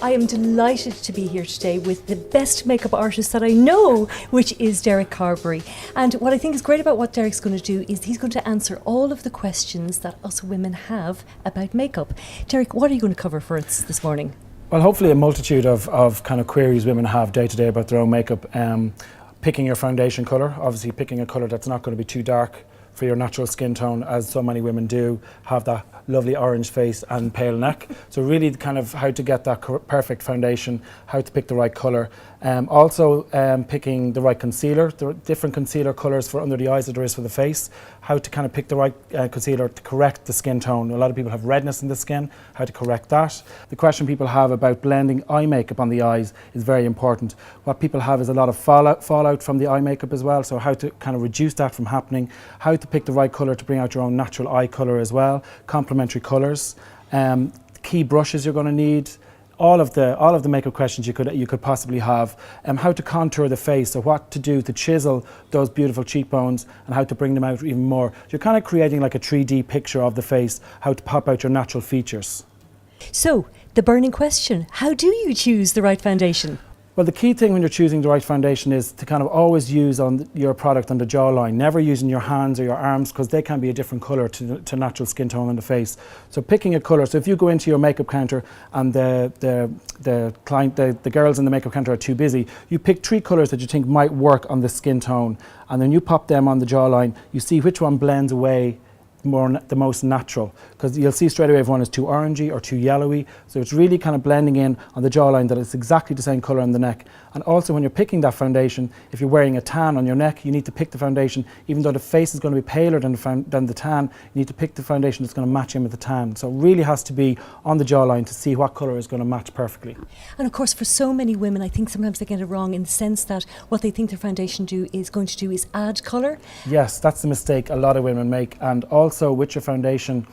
I am delighted to be here today with the best makeup artist that I know, which is Derrick Carberry. And what I think is great about what Derrick's going to do is he's going to answer all of the questions that us women have about makeup. Derrick, what are you going to cover for us this morning? Well, hopefully a multitude of kind of queries women have day to day about their own makeup. Picking your foundation colour, obviously picking a colour that's not going to be too dark for your natural skin tone, as so many women do, have that lovely orange face and pale neck. So really kind of how to get that perfect foundation, how to pick the right colour. Also picking the right concealer. There are different concealer colours for under the eyes that there is for the face. How to kind of pick the right concealer to correct the skin tone. A lot of people have redness in the skin, how to correct that. The question people have about blending eye makeup on the eyes is very important. What people have is a lot of fallout from the eye makeup as well, so how to kind of reduce that from happening. How to pick the right colour to bring out your own natural eye colour as well. Complementary colours. Key brushes you're going to need. All of the makeup questions you could possibly have. How to contour the face, so what to do to chisel those beautiful cheekbones and how to bring them out even more. You're kind of creating like a 3D picture of the face, how to pop out your natural features. So, the burning question, how do you choose the right foundation? Well, the key thing when you're choosing the right foundation is to kind of always use your product on the jawline, never using your hands or your arms, because they can be a different colour to natural skin tone on the face. So picking a colour, so if you go into your makeup counter and the girls in the makeup counter are too busy, you pick 3 colours that you think might work on the skin tone, and then you pop them on the jawline, you see which one blends away the most natural, because you'll see straight away if one is too orangey or too yellowy. So it's really kind of blending in on the jawline that it's exactly the same colour on the neck. And also when you're picking that foundation, if you're wearing a tan on your neck, you need to pick the foundation, even though the face is going to be paler than the tan, you need to pick the foundation that's going to match in with the tan. So it really has to be on the jawline to see what colour is going to match perfectly. And of course for so many women, I think sometimes they get it wrong in the sense that what they think their foundation is going to do is add colour. Yes, that's the mistake a lot of women make. And also with your foundation,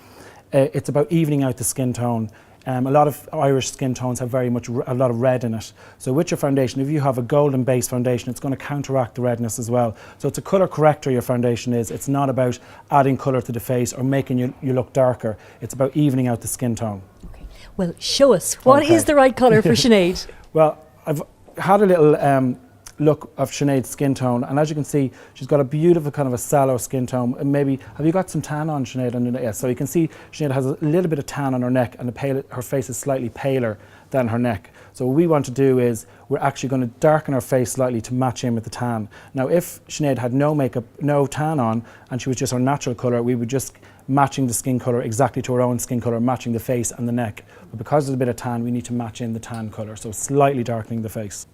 it's about evening out the skin tone. A lot of Irish skin tones have a lot of red in it. So with your foundation, if you have a golden base foundation, it's going to counteract the redness as well. So it's a colour corrector, your foundation is. It's not about adding colour to the face or making you look darker. It's about evening out the skin tone. Okay. Well, show us. What is the right colour for Sinead? Well, I've had a little look of Sinead's skin tone, and as you can see, she's got a beautiful kind of a sallow skin tone. And maybe, have you got some tan on, Sinead? On your neck? Yeah, so you can see Sinead has a little bit of tan on her neck, and her face is slightly paler than her neck. So what we want to do is we're actually going to darken her face slightly to match in with the tan. Now if Sinead had no makeup, no tan on, and she was just her natural colour, we would just matching the skin colour exactly to her own skin colour, matching the face and the neck. But because there's a bit of tan, we need to match in the tan colour, so slightly darkening the face.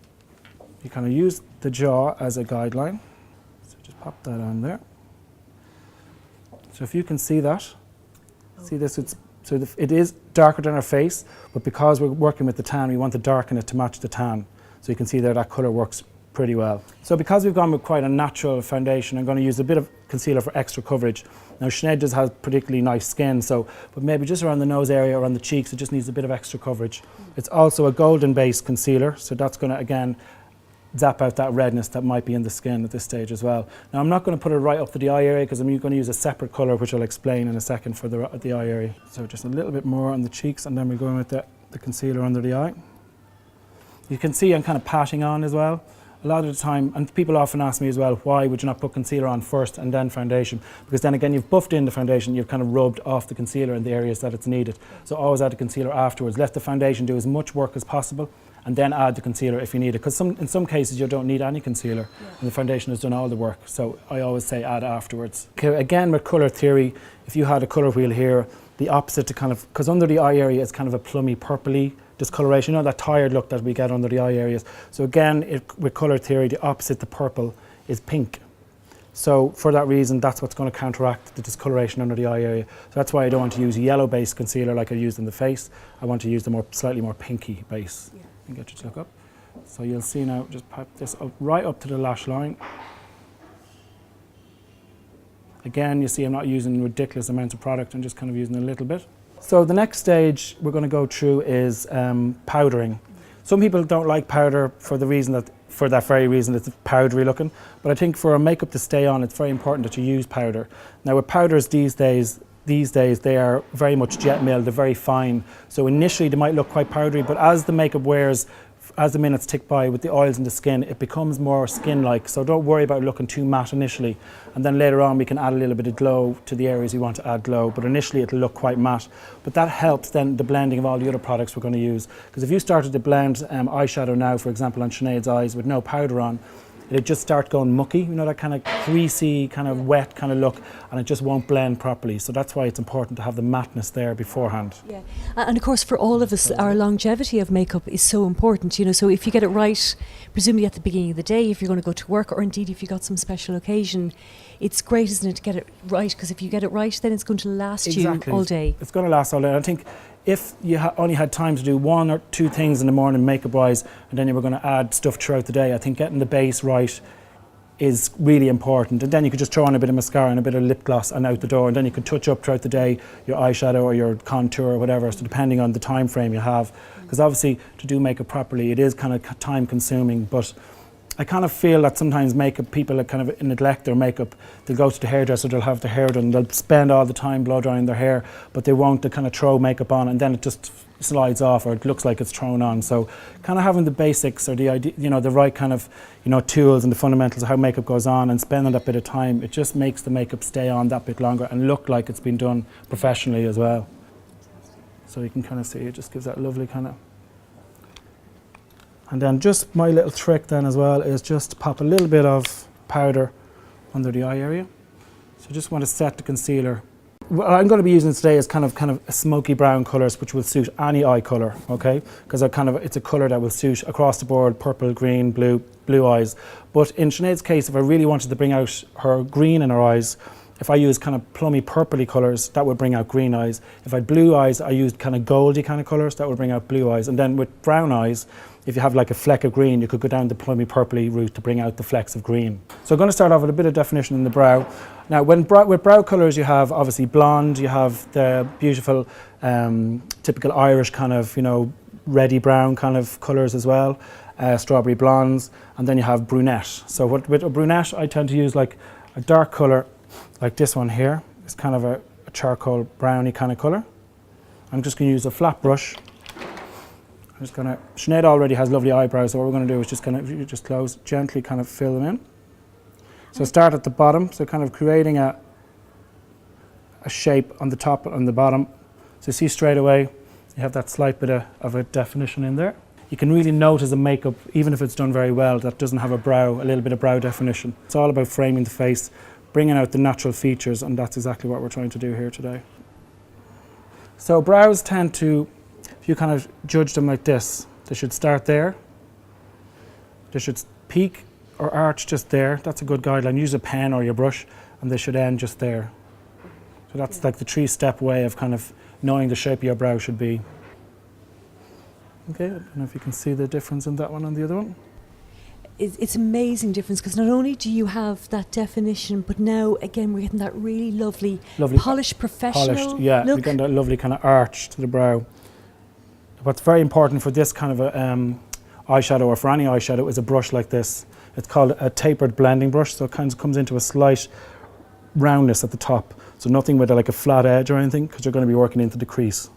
You kind of use the jaw as a guideline. So just pop that on there. So if you can see that, see this, it is darker than our face, but because we're working with the tan, we want to darken it to match the tan. So you can see there that colour works pretty well. So because we've gone with quite a natural foundation, I'm going to use a bit of concealer for extra coverage. Now Sinead does have particularly nice skin, but maybe just around the nose area or on the cheeks, it just needs a bit of extra coverage. It's also a golden base concealer, so that's going to again zap out that redness that might be in the skin at this stage as well. Now I'm not going to put it right up to the eye area because I'm going to use a separate colour, which I'll explain in a second, for the eye area. So just a little bit more on the cheeks, and then we're going with the concealer under the eye. You can see I'm kind of patting on as well. A lot of the time, and people often ask me as well, why would you not put concealer on first and then foundation? Because then again, you've buffed in the foundation, you've kind of rubbed off the concealer in the areas that it's needed. So always add the concealer afterwards. Let the foundation do as much work as possible, and then add the concealer if you need it. Because in some cases you don't need any concealer, and the foundation has done all the work. So I always say add afterwards. Okay, again with colour theory, if you had a colour wheel here, the opposite to kind of, because under the eye area is kind of a plummy, purpley discoloration, you know, that tired look that we get under the eye areas. So again, with colour theory, the opposite to purple is pink. So for that reason, that's what's going to counteract the discoloration under the eye area. So that's why I don't want to use a yellow-based concealer like I used in the face. I want to use the slightly more pinky base. Yeah. And get you to look up. So you'll see now, just pop this up, right up to the lash line. Again, you see I'm not using ridiculous amounts of product, I'm just kind of using a little bit. So the next stage we're going to go through is powdering. Some people don't like powder for that very reason it's powdery looking, but I think for a makeup to stay on, it's very important that you use powder. Now with powders these days, these days, they are very much jet milled, they're very fine. So initially they might look quite powdery, but as the makeup wears, as the minutes tick by with the oils in the skin, it becomes more skin-like. So don't worry about looking too matte initially. And then later on we can add a little bit of glow to the areas you want to add glow. But initially it'll look quite matte. But that helps then the blending of all the other products we're going to use. Because if you started to blend eyeshadow now, for example, on Sinead's eyes with no powder on, it'd just start going mucky, you know, that kind of creasy, kind of wet kind of look, and it just won't blend properly. So that's why it's important to have the matteness there beforehand. Yeah, and of course for all of us, our longevity of makeup is so important, you know, so if you get it right, presumably at the beginning of the day, if you're going to go to work, or indeed if you've got some special occasion, it's great, isn't it, to get it right, because if you get it right, then it's going to last you all day. It's going to last all day. I think if you only had time to do 1 or 2 things in the morning makeup wise, and then you were going to add stuff throughout the day, I think getting the base right is really important. And then you could just throw on a bit of mascara and a bit of lip gloss and out the door, and then you could touch up throughout the day your eyeshadow or your contour or whatever, so depending on the time frame you have. Because obviously to do makeup properly it is kind of time consuming, but I kind of feel that sometimes makeup people kind of neglect their makeup. They'll go to the hairdresser, they'll have their hair done, they'll spend all the time blow drying their hair, but they won't, they kind of throw makeup on and then it just slides off, or it looks like it's thrown on. So kind of having the basics, or the idea, you know, the right kind of, you know, tools and the fundamentals of how makeup goes on, and spending that bit of time, it just makes the makeup stay on that bit longer and look like it's been done professionally as well. So you can kind of see it just gives that lovely kind of. And then just my little trick then as well is just pop a little bit of powder under the eye area. So just want to set the concealer. What I'm going to be using today is kind of a smoky brown colours, which will suit any eye colour, okay? Because it's a colour that will suit across the board, purple, green, blue eyes. But in Sinead's case, if I really wanted to bring out her green in her eyes, if I use kind of plummy purpley colours, that would bring out green eyes. If I had blue eyes, I used kind of goldy kind of colours, that would bring out blue eyes. And then with brown eyes, if you have like a fleck of green, you could go down the plummy purpley route to bring out the flecks of green. So I'm going to start off with a bit of definition in the brow. Now with brow colours you have obviously blonde, you have the beautiful typical Irish kind of, you know, reddy brown kind of colours as well, strawberry blondes, and then you have brunette. So with a brunette I tend to use like a dark colour like this one here. It's kind of a charcoal browny kind of colour. I'm just going to use a flat brush. I'm just going to, Sinead already has lovely eyebrows, so what we're going to do is just kind of just close, gently kind of fill them in. So start at the bottom, so kind of creating a shape on the top and on the bottom. So you see straight away you have that slight bit of a definition in there. You can really notice a makeup, even if it's done very well, that doesn't have a little bit of brow definition. It's all about framing the face, bringing out the natural features, and that's exactly what we're trying to do here today. So brows tend to, if you kind of judge them like this, they should start there. They should peak or arch just there. That's a good guideline. Use a pen or your brush, and they should end just there. So that's like the 3-step way of kind of knowing the shape of your brow should be. Okay, I don't know if you can see the difference in that one and the other one. It's amazing difference, because not only do you have that definition, but now again we're getting that really lovely polished, professional polished, yeah, look. We're getting that lovely kind of arch to the brow. What's very important for this kind of a, eyeshadow, or for any eyeshadow, is a brush like this. It's called a tapered blending brush, so it kind of comes into a slight roundness at the top. So nothing with like a flat edge or anything, because you're going to be working into the crease.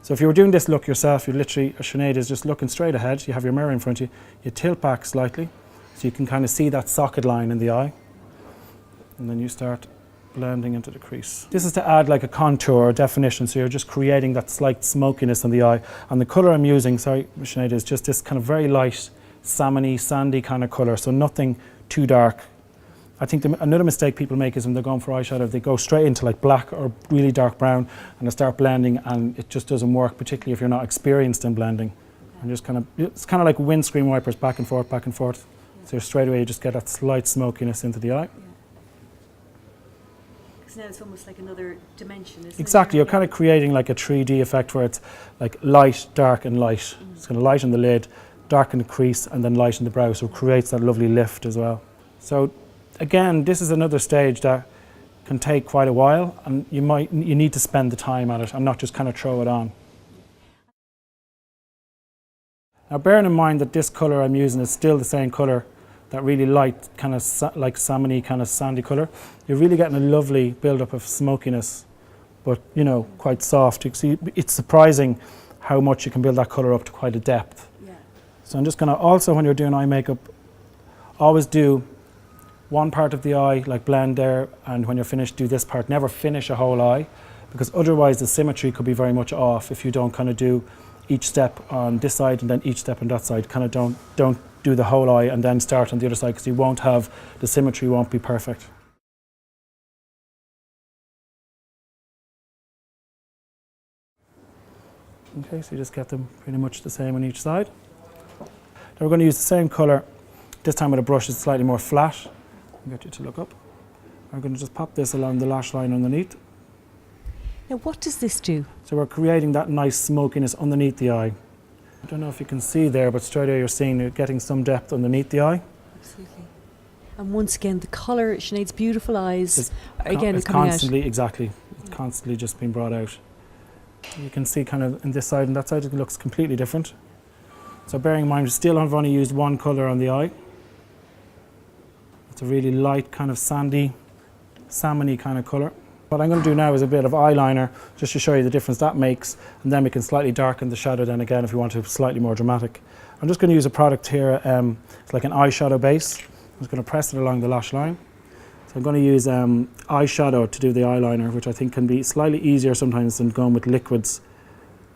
So if you were doing this look yourself, you literally, Sinead is just looking straight ahead. You have your mirror in front of you. You tilt back slightly, so you can kind of see that socket line in the eye. And then you start blending into the crease. This is to add like a contour or definition, so you're just creating that slight smokiness in the eye. And the colour I'm using, sorry Sinead, is just this kind of very light, salmony, sandy kind of colour, so nothing too dark. I think another mistake people make is when they're going for eyeshadow, they go straight into like black or really dark brown and they start blending, and it just doesn't work, particularly if you're not experienced in blending. And just kind of, it's kind of like windscreen wipers, back and forth, back and forth. So straight away you just get that slight smokiness into the eye. Because now it's almost like another dimension, isn't it? Exactly, you're kind of creating like a 3D effect where it's like light, dark and light. It's going to lighten the lid, darken the crease, and then lighten the brow, so it creates that lovely lift as well. So again, this is another stage that can take quite a while, and you need to spend the time at it and not just kind of throw it on. Now bearing in mind that this colour I'm using is still the same colour, that really light kind of like salmony kind of sandy colour, you're really getting a lovely build up of smokiness but you know, quite soft. You can see it's surprising how much you can build that colour up to quite a depth. Yeah. So I'm just going to also, when you're doing eye makeup, always do one part of the eye, like blend there, and when you're finished, do this part. Never finish a whole eye, because otherwise the symmetry could be very much off if you don't kind of do each step on this side and then each step on that side. Kind of don't do the whole eye and then start on the other side, because you won't have, the symmetry won't be perfect. Okay, so you just get them pretty much the same on each side. Now we're going to use the same colour, this time with a brush that's slightly more flat. I'll get you to look up. I'm going to just pop this along the lash line underneath. Now what does this do? So we're creating that nice smokiness underneath the eye. I don't know if you can see there, but straight away you're seeing you're getting some depth underneath the eye. Absolutely. And once again, the colour, Sinead's beautiful eyes, It's again, it's coming constantly, out. exactly, it's constantly just being brought out. You can see kind of in this side and that side it looks completely different. So bearing in mind, still I've only used one colour on the eye. It's a really light kind of sandy, salmon-y kind of colour. What I'm going to do now is a bit of eyeliner, just to show you the difference that makes, and then we can slightly darken the shadow then again if you want to slightly more dramatic. I'm just going to use a product here, it's like an eyeshadow base. I'm just going to press it along the lash line. So I'm going to use eyeshadow to do the eyeliner, which I think can be slightly easier sometimes than going with liquids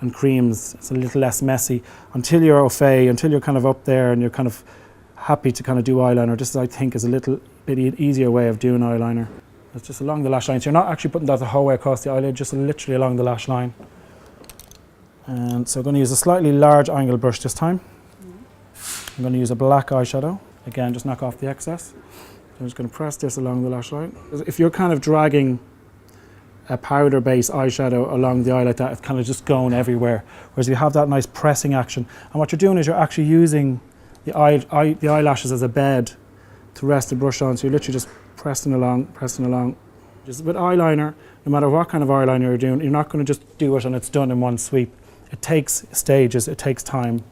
and creams. It's a little less messy. Until you're au fait, until you're kind of up there and you're kind of happy to kind of do eyeliner, this I think is a little bit easier way of doing eyeliner. It's just along the lash line, so you're not actually putting that the whole way across the eyelid, just literally along the lash line. And so I'm going to use a slightly large angle brush this time. I'm going to use a black eyeshadow. Again, just knock off the excess. I'm just going to press this along the lash line. If you're kind of dragging a powder base eyeshadow along the eye like that, it's kind of just going everywhere. Whereas you have that nice pressing action. And what you're doing is you're actually using the eyelashes as a bed to rest the brush on. So you're literally just pressing along. Just with eyeliner, no matter what kind of eyeliner you're doing, you're not going to just do it and it's done in one sweep. It takes stages, it takes time.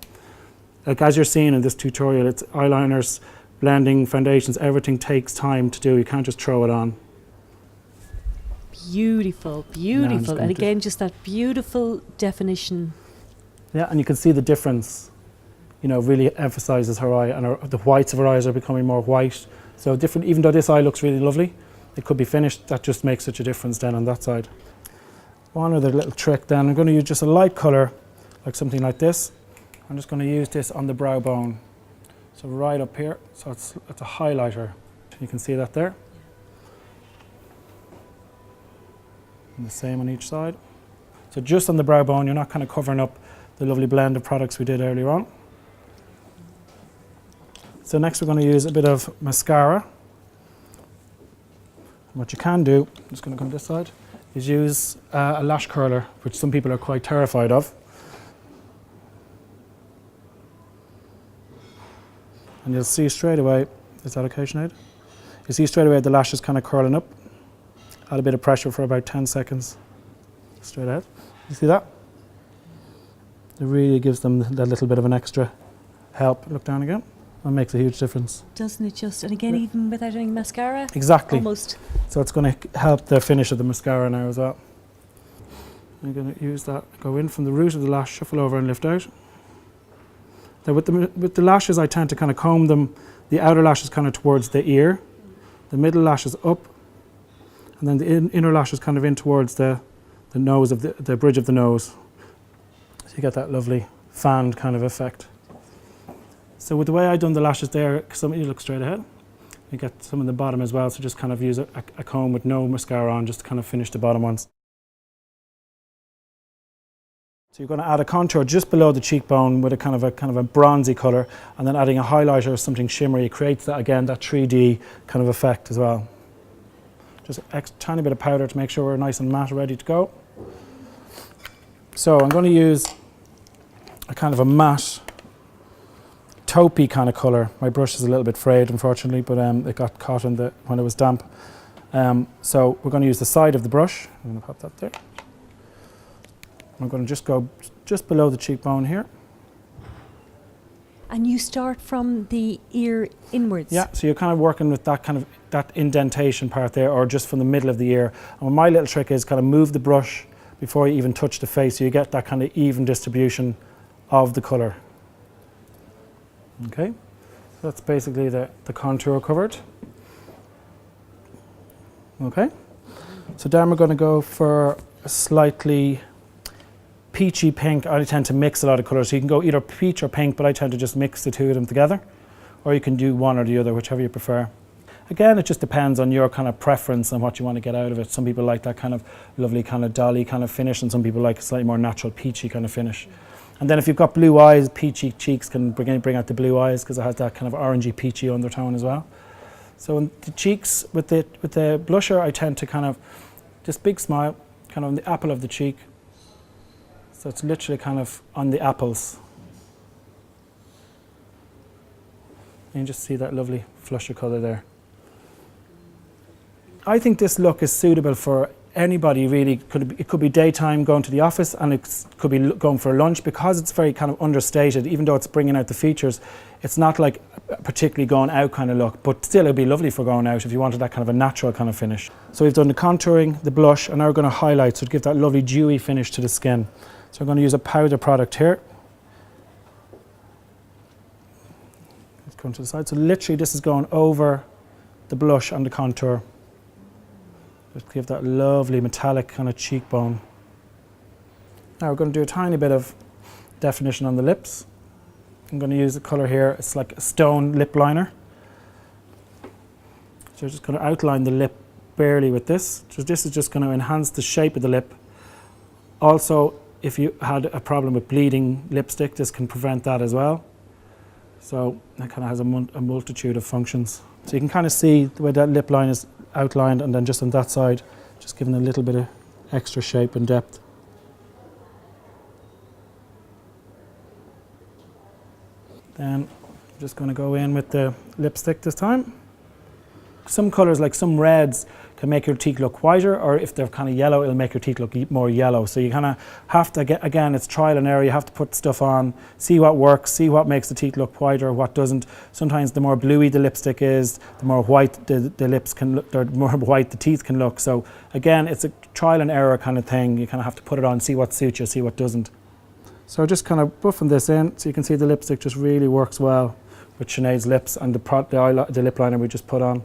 Like as you're seeing in this tutorial, it's eyeliners, blending, foundations, everything takes time to do. You can't just throw it on. Beautiful, beautiful. And again, just that beautiful definition. Yeah, and you can see the difference. You know, really emphasises her eye, and the whites of her eyes are becoming more white. So different, even though this eye looks really lovely, it could be finished, that just makes such a difference then on that side. One other little trick then, I'm going to use just a light colour, like something like this. I'm just going to use this on the brow bone. So right up here, so it's a highlighter. You can see that there. And the same on each side. So just on the brow bone, you're not kind of covering up the lovely blend of products we did earlier on. So next we're going to use a bit of mascara. What you can do, I'm just going to come this side, is use a lash curler, which some people are quite terrified of. And you'll see straight away, is that okay, Sinead? You see straight away the lashes kind of curling up. Add a bit of pressure for about 10 seconds. Straight out. You see that? It really gives them that little bit of an extra help. Look down again. That makes a huge difference. Doesn't it just? And again, even without any mascara? Exactly. Almost. So it's going to help the finish of the mascara now as well. I'm going to use that, go in from the root of the lash, shuffle over and lift out. Now with the lashes, I tend to kind of comb them, the outer lashes kind of towards the ear, the middle lashes up, and then the inner lashes kind of in towards the nose of the bridge of the nose. So you get that lovely fanned kind of effect. So with the way I've done the lashes there, some of you look straight ahead. You get some in the bottom as well, so just kind of use a comb with no mascara on, just to kind of finish the bottom ones. So you're going to add a contour just below the cheekbone with a kind of a bronzy colour, and then adding a highlighter or something shimmery creates that, again, that 3D kind of effect as well. Just a tiny bit of powder to make sure we're nice and matte, ready to go. So I'm going to use a kind of a matte taupey kind of colour. My brush is a little bit frayed, unfortunately, but it got caught in when it was damp. So we're going to use the side of the brush. I'm going to pop that there. I'm going to just go just below the cheekbone here. And you start from the ear inwards? Yeah, so you're kind of working with that that indentation part there, or just from the middle of the ear. And my little trick is kind of move the brush before you even touch the face, so you get that kind of even distribution of the colour. Okay, so that's basically the contour covered. Okay, so then we're going to go for a slightly peachy pink. I tend to mix a lot of colours, so you can go either peach or pink, but I tend to just mix the two of them together, or you can do one or the other, whichever you prefer. Again, it just depends on your kind of preference and what you want to get out of it. Some people like that kind of lovely kind of dolly kind of finish, and some people like a slightly more natural peachy kind of finish. And then if you've got blue eyes, peachy cheeks can bring out the blue eyes, because it has that kind of orangey peachy undertone as well. So in the cheeks, with the blusher, I tend to kind of just big smile, kind of on the apple of the cheek. So it's literally kind of on the apples. And you just see that lovely flusher colour there. I think this look is suitable for anybody really. It could be daytime going to the office, and it could be going for lunch, because it's very kind of understated. Even though it's bringing out the features, it's not like a particularly going out kind of look, but still it'd be lovely for going out if you wanted that kind of a natural kind of finish. So we've done the contouring, the blush, and now we're going to highlight, so to give that lovely dewy finish to the skin. So I'm going to use a powder product here. Let's come to the side. So literally this is going over the blush and the contour. Just give that lovely metallic kind of cheekbone. Now we're going to do a tiny bit of definition on the lips. I'm going to use the colour here. It's like a stone lip liner. So I'm just going to outline the lip barely with this. So this is just going to enhance the shape of the lip. Also, if you had a problem with bleeding lipstick, this can prevent that as well. So it kind of has a multitude of functions. So you can kind of see the way that lip line is outlined, and then just on that side, just giving a little bit of extra shape and depth. Then I'm just going to go in with the lipstick this time. Some colours, like some reds, can make your teeth look whiter, or if they're kind of yellow, it'll make your teeth look more yellow. So you kind of have to get, again, it's trial and error. You have to put stuff on, see what works, see what makes the teeth look whiter, what doesn't. Sometimes the more bluey the lipstick is, the more white the lips can look, the more white the teeth can look. So again, it's a trial and error kind of thing. You kind of have to put it on, see what suits you, see what doesn't. So just kind of buffing this in, so you can see the lipstick just really works well with Sinead's lips and the lip liner we just put on.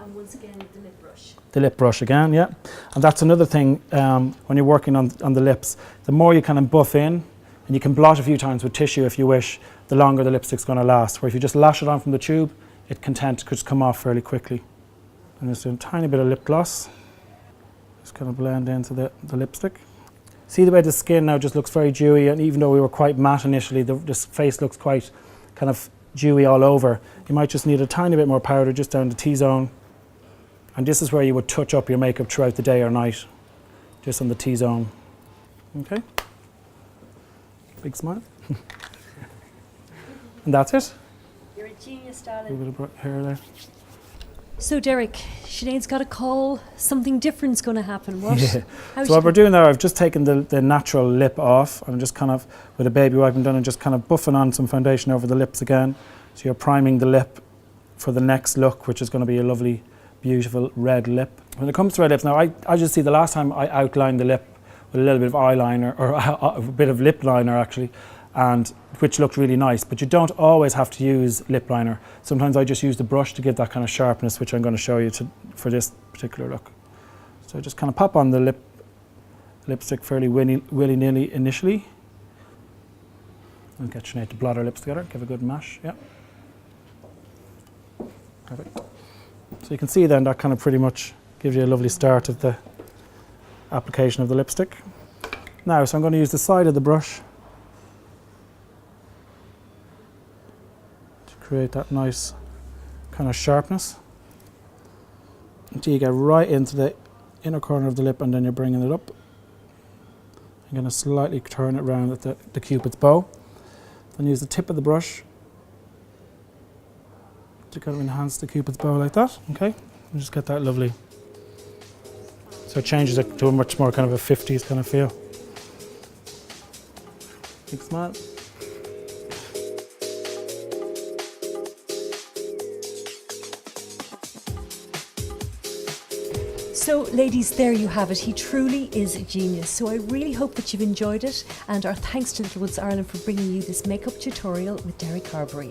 And once again, the lip brush. The lip brush again, yeah. And that's another thing when you're working on the lips. The more you kind of buff in, and you can blot a few times with tissue if you wish, the longer the lipstick's going to last. Where if you just lash it on from the tube, it could just come off fairly quickly. And just a tiny bit of lip gloss. Just kind of blend into the lipstick. See the way the skin now just looks very dewy, and even though we were quite matte initially, this face looks quite kind of dewy all over. You might just need a tiny bit more powder just down the T-zone. And this is where you would touch up your makeup throughout the day or night, just on the T-zone. Okay. Big smile. And that's it. You're a genius, A darling. little bit of hair there. So Derrick, Sinead's got a call. Something different's going to happen. What? Yeah. How's So what we're doing there, I've just taken the natural lip off, and I'm just kind of, with a baby wipe, I'm done, and just kind of buffing on some foundation over the lips again. So you're priming the lip for the next look, which is going to be a lovely, beautiful red lip. When it comes to red lips, now I just see the last time I outlined the lip with a little bit of eyeliner, or a bit of lip liner actually, and which looked really nice, but you don't always have to use lip liner. Sometimes I just use the brush to give that kind of sharpness, which I'm going to show you for this particular look. So just kind of pop on the lipstick fairly willy-nilly initially. And get Sinead to blot her lips together, give a good mash, yeah. Perfect. So you can see then that kind of pretty much gives you a lovely start of the application of the lipstick. Now, so I'm going to use the side of the brush to create that nice kind of sharpness until you get right into the inner corner of the lip, and then you're bringing it up. I'm going to slightly turn it around at the cupid's bow. Then use the tip of the brush to kind of enhance the cupid's bow like that, okay? And just get that lovely. So it changes it to a much more kind of a 50s kind of feel. Big smile. So, ladies, there you have it. He truly is a genius. So I really hope that you've enjoyed it. And our thanks to Little Woods Ireland for bringing you this makeup tutorial with Derrick Carberry.